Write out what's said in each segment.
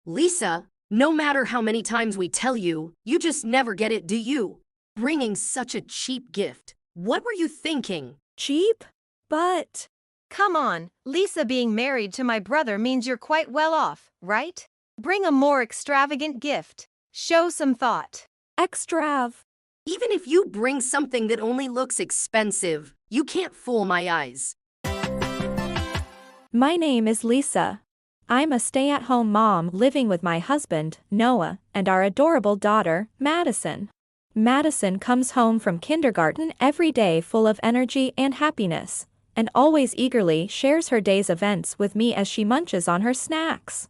Lisa, no matter how many times we tell you, you just never get it, do you? Bringing such a cheap gift. What were you thinking? Cheap? But Come on, Lisa being married to my brother means you're quite well off, right? Bring a more extravagant gift. Show some thought. extrav. Even if you bring something that only looks expensive, you can't fool my eyes. My name is Lisa. I'm a stay-at-home mom living with my husband, Noah, and our adorable daughter, Madison. Madison comes home from kindergarten every day full of energy and happiness, and always eagerly shares her day's events with me as she munches on her snacks.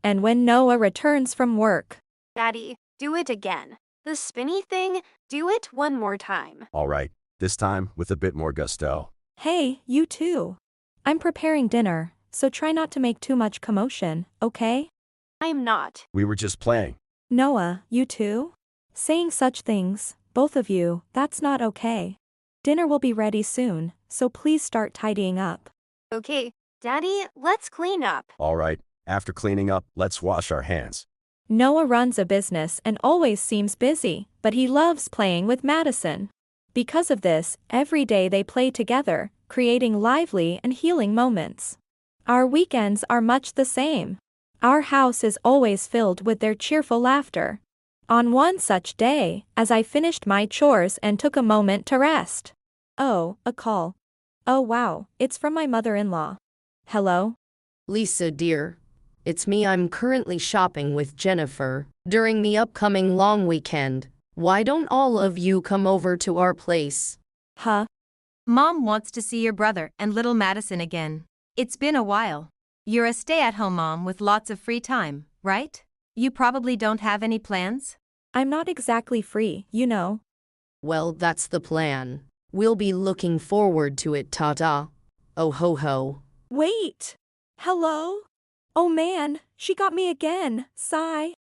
And when Noah returns from work, Daddy, do it again. The spinny thing, do it one more time. All right, this time with a bit more gusto. hey, you too. I'm preparing dinner, so try not to make too much commotion, okay? I'm not. We were just playing. Noah, you too? Saying such things, both of you, that's not okay. Dinner will be ready soon, so please start tidying up. Okay, Daddy, let's clean up. All right, after cleaning up, let's wash our hands. Noah runs a business and always seems busy, but he loves playing with Madison. Because of this, every day they play together, creating lively and healing moments. Our weekends are much the same. Our house is always filled with their cheerful laughter. On one such day, as I finished my chores and took a moment to rest. Oh, a call. Oh wow, it's from my mother-in-law. Hello? Lisa, dear. It's me. I'm currently shopping with Jennifer during the upcoming long weekend. Why don't all of you come over to our place? Huh? Mom wants to see your brother and little Madison again. It's been a while. You're a stay-at-home mom with lots of free time, right? You probably don't have any plans? I'm not exactly free, you know. Well, that's the plan. We'll be looking forward to it, ta-ta. Oh ho ho. Wait! Hello? Oh man, she got me again, sigh.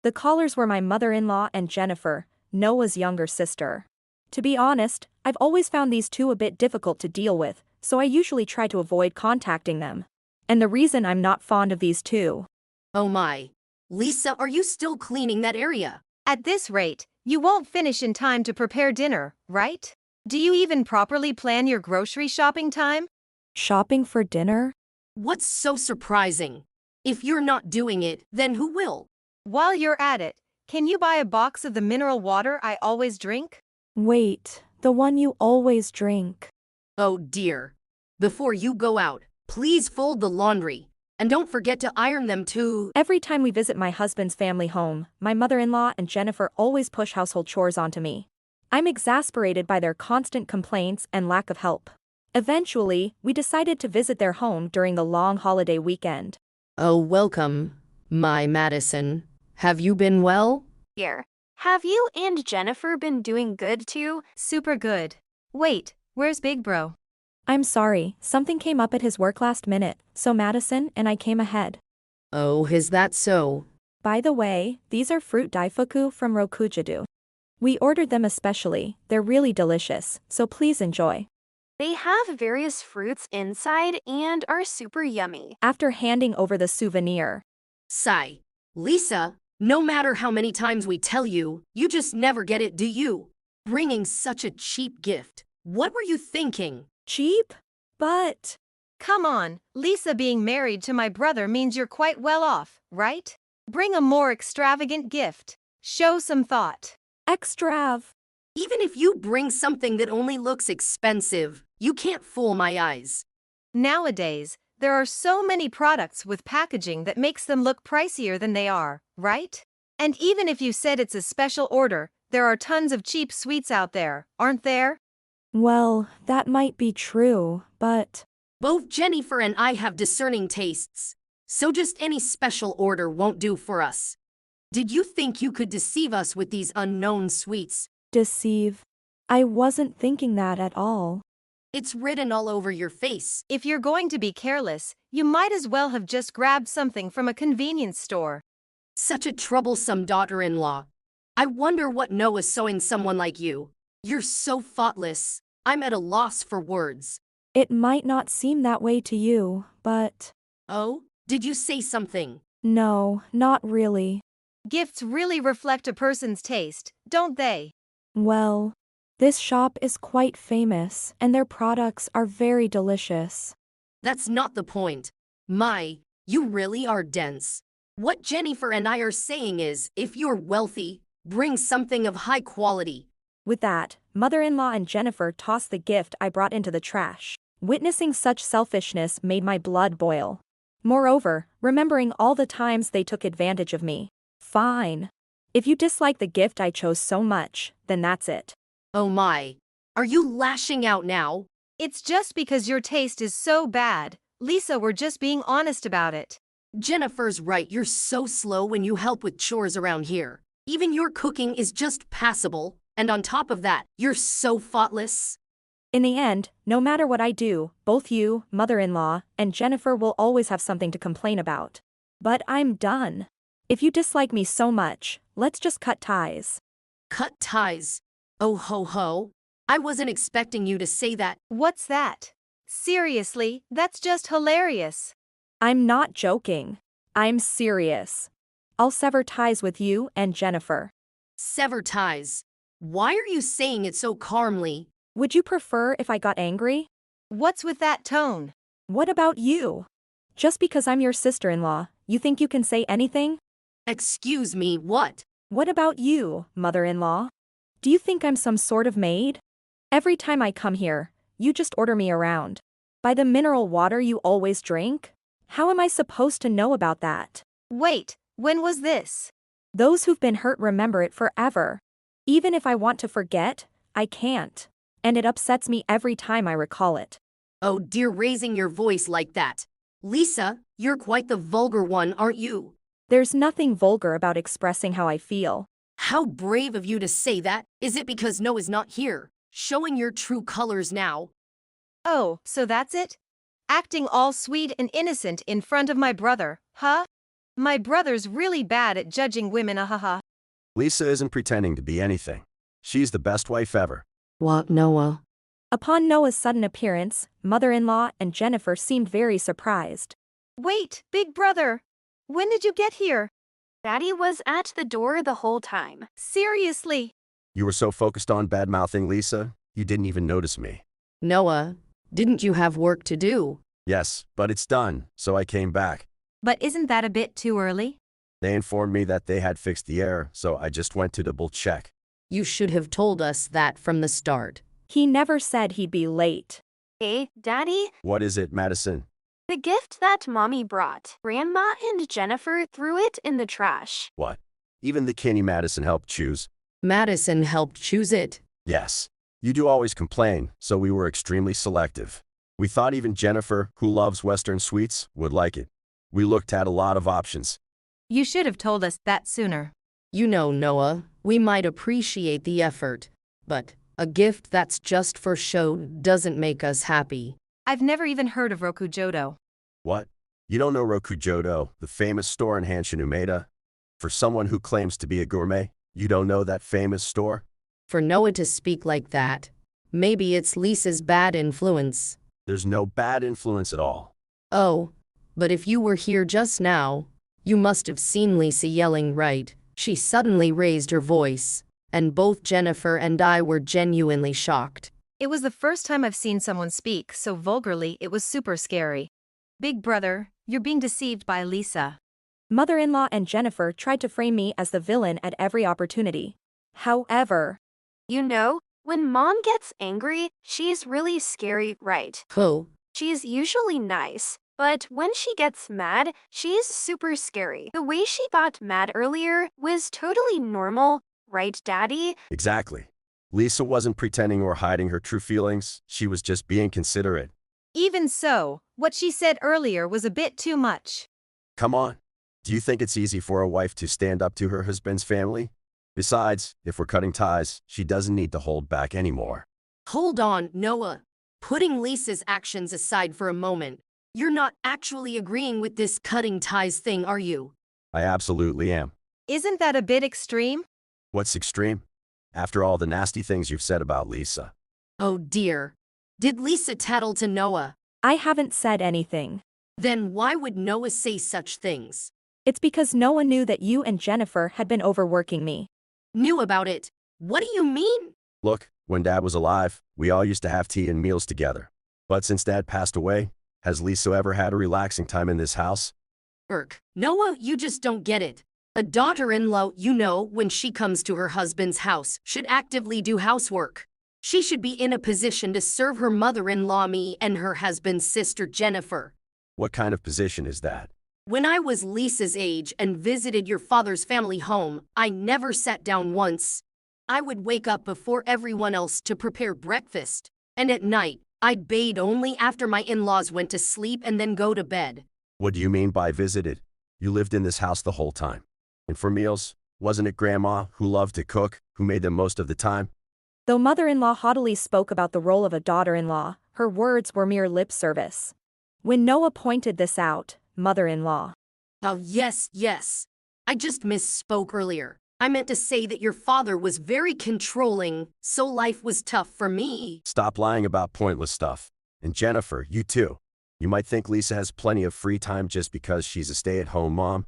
The callers were my mother-in-law and Jennifer, Noah's younger sister. To be honest, I've always found these two a bit difficult to deal with, so I usually try to avoid contacting them. And the reason I'm not fond of these two. Oh my. Lisa, are you still cleaning that area? At this rate, you won't finish in time to prepare dinner, right? Do you even properly plan your grocery shopping time? Shopping for dinner? What's so surprising? If you're not doing it, then who will? While you're at it, can you buy a box of the mineral water I always drink? Wait, the one you always drink. Oh dear. Before you go out, please fold the laundry. And don't forget to iron them too. Every time we visit my husband's family home, my mother-in-law and Jennifer always push household chores onto me. I'm exasperated by their constant complaints and lack of help. Eventually, we decided to visit their home during the long holiday weekend. Oh, welcome, my Madison. Have you been well? Here. Have you and Jennifer been doing good too? Super good. Wait, where's Big Bro? I'm sorry, something came up at his work last minute, so Madison and I came ahead. Oh, is that so? By the way, these are fruit daifuku from Rokujadu. We ordered them especially, they're really delicious, so please enjoy. They have various fruits inside and are super yummy. After handing over the souvenir, Sigh. Lisa, no matter how many times we tell you, you just never get it, do you? Bringing such a cheap gift. What were you thinking? cheap? But Come on, Lisa being married to my brother means you're quite well off, right? Bring a more extravagant gift. Show some thought. extrav. Even if you bring something that only looks expensive, you can't fool my eyes. Nowadays, there are so many products with packaging that makes them look pricier than they are, right? And even if you said it's a special order, there are tons of cheap sweets out there, aren't there? Well, that might be true, but Both Jennifer and I have discerning tastes, so just any special order won't do for us. Did you think you could deceive us with these unknown sweets? deceive. I wasn't thinking that at all. It's written all over your face. If you're going to be careless, you might as well have just grabbed something from a convenience store. Such a troublesome daughter-in-law. I wonder what Noah saw in someone like you. You're so thoughtless. I'm at a loss for words. It might not seem that way to you, but Oh, did you say something? No, not really. Gifts really reflect a person's taste, don't they? Well, this shop is quite famous, and their products are very delicious. That's not the point. My, you really are dense. What Jennifer and I are saying is, if you're wealthy, bring something of high quality. With that, mother-in-law and Jennifer tossed the gift I brought into the trash. Witnessing such selfishness made my blood boil. Moreover, remembering all the times they took advantage of me. Fine. If you dislike the gift I chose so much, then that's it. Oh my. Are you lashing out now? It's just because your taste is so bad. Lisa, we're just being honest about it. Jennifer's right, you're so slow when you help with chores around here. Even your cooking is just passable, and on top of that, you're so thoughtless. In the end, no matter what I do, both you, mother-in-law, and Jennifer will always have something to complain about. But I'm done. If you dislike me so much, let's just cut ties. Cut ties. Oh ho ho. I wasn't expecting you to say that. What's that? Seriously, that's just hilarious. I'm not joking. I'm serious. I'll sever ties with you and Jennifer. Sever ties. Why are you saying it so calmly? Would you prefer if I got angry? What's with that tone? What about you? Just because I'm your sister-in-law, you think you can say anything? Excuse me, what? What about you, mother-in-law? Do you think I'm some sort of maid? Every time I come here, you just order me around. By the mineral water you always drink? How am I supposed to know about that? Wait, when was this? Those who've been hurt remember it forever. Even if I want to forget, I can't. And it upsets me every time I recall it. Oh dear, raising your voice like that. Lisa, you're quite the vulgar one, aren't you? There's nothing vulgar about expressing how I feel. How brave of you to say that. Is it because Noah's not here? Showing your true colors now. Oh, so that's it? Acting all sweet and innocent in front of my brother, huh? My brother's really bad at judging women, ahaha. Lisa isn't pretending to be anything. She's the best wife ever. What, Noah? Upon Noah's sudden appearance, mother-in-law and Jennifer seemed very surprised. Wait, big brother. When did you get here? Daddy was at the door the whole time. Seriously? You were so focused on bad-mouthing Lisa, you didn't even notice me. Noah, didn't you have work to do? Yes, but it's done, so I came back. But isn't that a bit too early? They informed me that they had fixed the air, so I just went to double-check. You should have told us that from the start. He never said he'd be late. Hey, Daddy, What is it, Madison? the gift that Mommy brought. Grandma and Jennifer threw it in the trash. What? Even the Kenny Madison helped choose? Madison helped choose it. Yes. You do always complain, so we were extremely selective. We thought even Jennifer, who loves Western sweets, would like it. We looked at a lot of options. You should have told us that sooner. You know, Noah, we might appreciate the effort, but a gift that's just for show doesn't make us happy. I've never even heard of Rokujodo. What? You don't know Rokujodo, the famous store in Hanshin Umeda? For someone who claims to be a gourmet, you don't know that famous store? For Noah to speak like that, maybe it's Lisa's bad influence. There's no bad influence at all. Oh, but if you were here just now, you must have seen Lisa yelling, right? She suddenly raised her voice, and both Jennifer and I were genuinely shocked. It was the first time I've seen someone speak so vulgarly it was super scary. Big brother, you're being deceived by Lisa. Mother-in-law and Jennifer tried to frame me as the villain at every opportunity. However, You know, when Mom gets angry, she's really scary, right? Oh, She's usually nice, but when she gets mad, she's super scary. The way she got mad earlier was totally normal, right, Daddy? Exactly. Lisa wasn't pretending or hiding her true feelings, she was just being considerate. Even so, what she said earlier was a bit too much. Come on. Do you think it's easy for a wife to stand up to her husband's family? Besides, if we're cutting ties, she doesn't need to hold back anymore. hold on, Noah. Putting Lisa's actions aside for a moment, you're not actually agreeing with this cutting ties thing, are you? I absolutely am. Isn't that a bit extreme? What's extreme? After all the nasty things you've said about Lisa. Oh dear. Did Lisa tattle to Noah? I haven't said anything. Then why would Noah say such things? It's because no one knew that you and Jennifer had been overworking me. Knew about it. What do you mean? Look, when Dad was alive, we all used to have tea and meals together. But since Dad passed away, has Lisa ever had a relaxing time in this house? Noah, you just don't get it. A daughter-in-law, when she comes to her husband's house, should actively do housework. She should be in a position to serve her mother-in-law, me, and her husband's sister, Jennifer. What kind of position is that? When I was Lisa's age and visited your father's family home, I never sat down once. I would wake up before everyone else to prepare breakfast, and at night, I'd bathe only after my in-laws went to sleep and then go to bed. What do you mean by visited? You lived in this house the whole time. And for meals, wasn't it Grandma who loved to cook, who made them most of the time? Though mother-in-law haughtily spoke about the role of a daughter-in-law, her words were mere lip service. When Noah pointed this out, mother-in-law. Oh, yes. I just misspoke earlier. I meant to say that your father was very controlling, so life was tough for me. Stop lying about pointless stuff. And Jennifer, you too. You might think Lisa has plenty of free time just because she's a stay-at-home mom,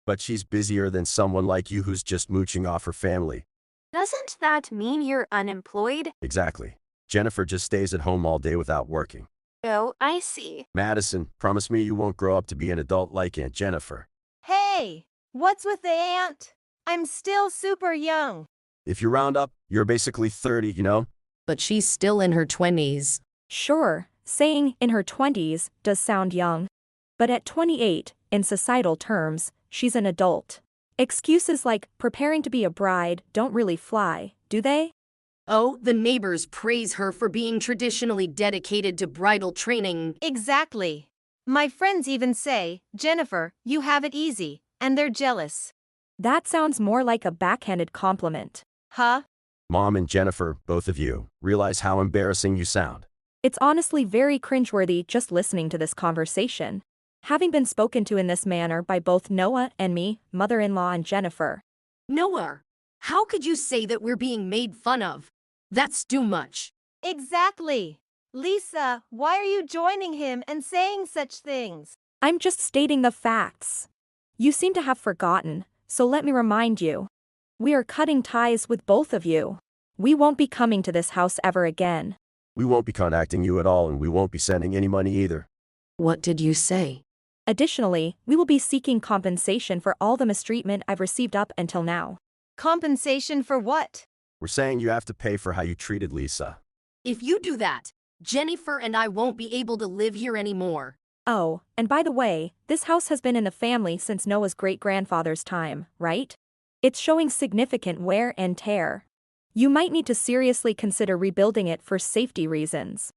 but she's busier than someone like you who's just mooching off her family. Doesn't that mean you're unemployed? Exactly. Jennifer just stays at home all day without working. Oh, I see. Madison, promise me you won't grow up to be an adult like Aunt Jennifer. Hey, what's with the aunt? I'm still super young. If you round up, you're basically 30, But she's still in her 20s. Sure, saying in her 20s does sound young. But at 28, in societal terms, she's an adult. Excuses like preparing to be a bride don't really fly, do they? Oh, the neighbors praise her for being traditionally dedicated to bridal training. Exactly. My friends even say, Jennifer, you have it easy, and they're jealous. That sounds more like a backhanded compliment. Huh? Mom and Jennifer, both of you, realize how embarrassing you sound. It's honestly very cringeworthy just listening to this conversation. Having been spoken to in this manner by both Noah and me, mother-in-law and Jennifer. Noah, how could you say that we're being made fun of? That's too much. Exactly. Lisa, why are you joining him and saying such things? I'm just stating the facts. You seem to have forgotten, so let me remind you. We are cutting ties with both of you. We won't be coming to this house ever again. We won't be contacting you at all, and we won't be sending any money either. What did you say? Additionally, we will be seeking compensation for all the mistreatment I've received up until now. Compensation for what? We're saying you have to pay for how you treated Lisa. If you do that, Jennifer and I won't be able to live here anymore. Oh, and by the way, this house has been in the family since Noah's great-grandfather's time, right? It's showing significant wear and tear. You might need to seriously consider rebuilding it for safety reasons.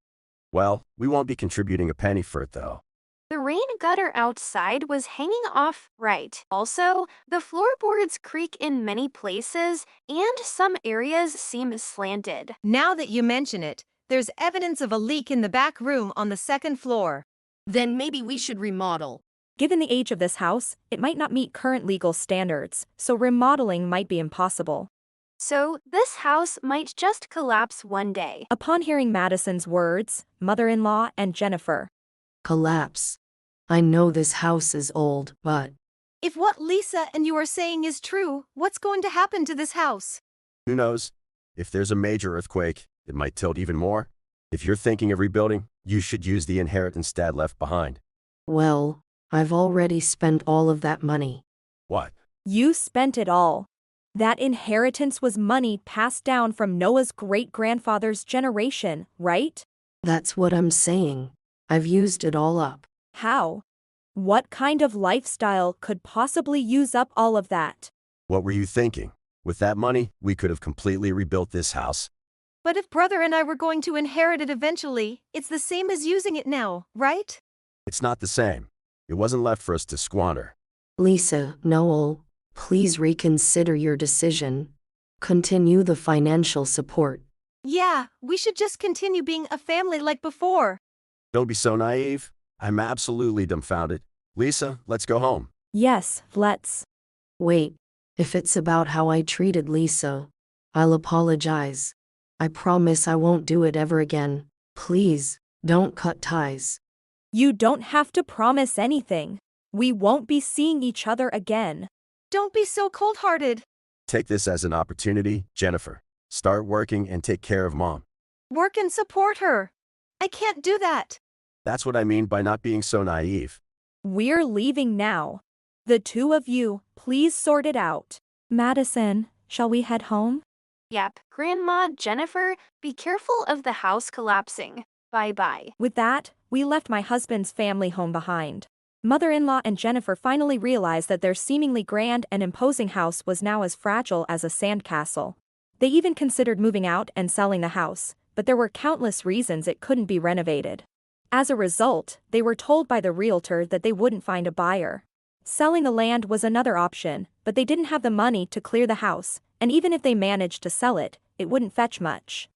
Well, we won't be contributing a penny for it though. The rain gutter outside was hanging off right. Also, the floorboards creak in many places, and some areas seem slanted. Now that you mention it, there's evidence of a leak in the back room on the second floor. Then maybe we should remodel. Given the age of this house, it might not meet current legal standards, so remodeling might be impossible. So, this house might just collapse one day. Upon hearing Madison's words, mother-in-law and Jennifer. Collapse. I know this house is old, but If what Lisa and you are saying is true, what's going to happen to this house? Who knows? If there's a major earthquake, it might tilt even more. If you're thinking of rebuilding, you should use the inheritance Dad left behind. well, I've already spent all of that money. What? You spent it all. That inheritance was money passed down from Noah's great-grandfather's generation, right? That's what I'm saying. I've used it all up. How? What kind of lifestyle could possibly use up all of that? What were you thinking? With that money, we could have completely rebuilt this house. But if brother and I were going to inherit it eventually, it's the same as using it now, right? It's not the same. It wasn't left for us to squander. Lisa, Noel, please reconsider your decision. Continue the financial support. Yeah, we should just continue being a family like before. Don't be so naive. I'm absolutely dumbfounded. Lisa, let's go home. Yes, let's. Wait, if it's about how I treated Lisa, I'll apologize. I promise I won't do it ever again. Please, don't cut ties. You don't have to promise anything. We won't be seeing each other again. Don't be so cold-hearted. Take this as an opportunity, Jennifer. Start working and take care of mom. Work and support her. I can't do that. That's what I mean by not being so naive. We're leaving now. The two of you, please sort it out. Madison, shall we head home? Yep. Grandma, Jennifer, be careful of the house collapsing. Bye-bye. With that, we left my husband's family home behind. Mother-in-law and Jennifer finally realized that their seemingly grand and imposing house was now as fragile as a sandcastle. They even considered moving out and selling the house, but there were countless reasons it couldn't be renovated. As a result, they were told by the realtor that they wouldn't find a buyer. Selling the land was another option, but they didn't have the money to clear the house, and even if they managed to sell it, it wouldn't fetch much.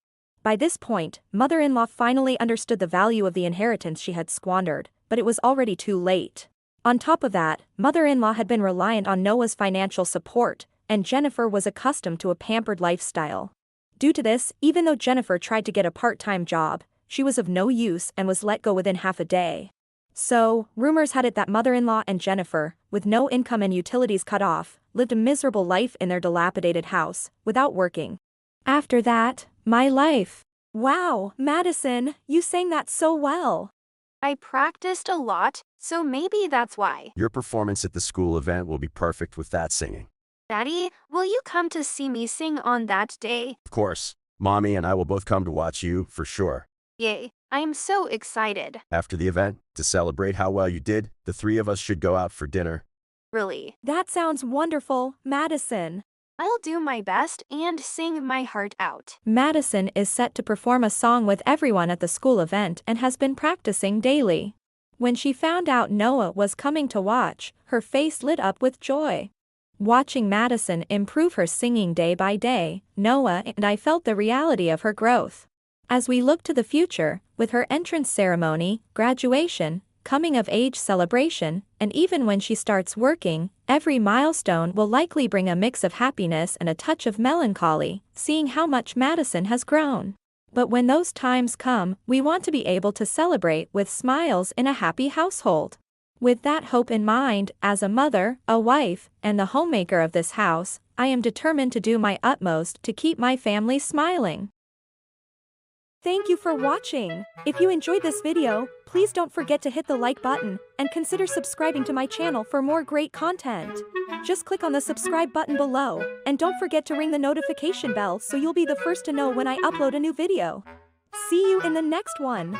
By this point, mother-in-law finally understood the value of the inheritance she had squandered, but it was already too late. On top of that, mother-in-law had been reliant on Noah's financial support, and Jennifer was accustomed to a pampered lifestyle. Due to this, even though Jennifer tried to get a part-time job, she was of no use and was let go within half a day. So, rumors had it that mother-in-law and Jennifer, with no income and utilities cut off, lived a miserable life in their dilapidated house, without working. After that, my life. Wow, Madison, you sang that so well. I practiced a lot, so maybe that's why. Your performance at the school event will be perfect with that singing. Daddy, will you come to see me sing on that day? Of course, Mommy and I will both come to watch you, for sure. Yay, I'm so excited. After the event, to celebrate how well you did, the three of us should go out for dinner. Really. That sounds wonderful, Madison. I'll do my best and sing my heart out. Madison is set to perform a song with everyone at the school event and has been practicing daily. When she found out Noah was coming to watch, her face lit up with joy. Watching Madison improve her singing day by day, Noah and I felt the reality of her growth. As we look to the future, with her entrance ceremony, graduation, coming-of-age celebration, and even when she starts working, every milestone will likely bring a mix of happiness and a touch of melancholy, seeing how much Madison has grown. But when those times come, we want to be able to celebrate with smiles in a happy household. With that hope in mind, as a mother, a wife, and the homemaker of this house, I am determined to do my utmost to keep my family smiling. Thank you for watching. If you enjoyed this video, please don't forget to hit the like button and consider subscribing to my channel for more great content. Just click on the subscribe button below, and don't forget to ring the notification bell so you'll be the first to know when I upload a new video. See you in the next one.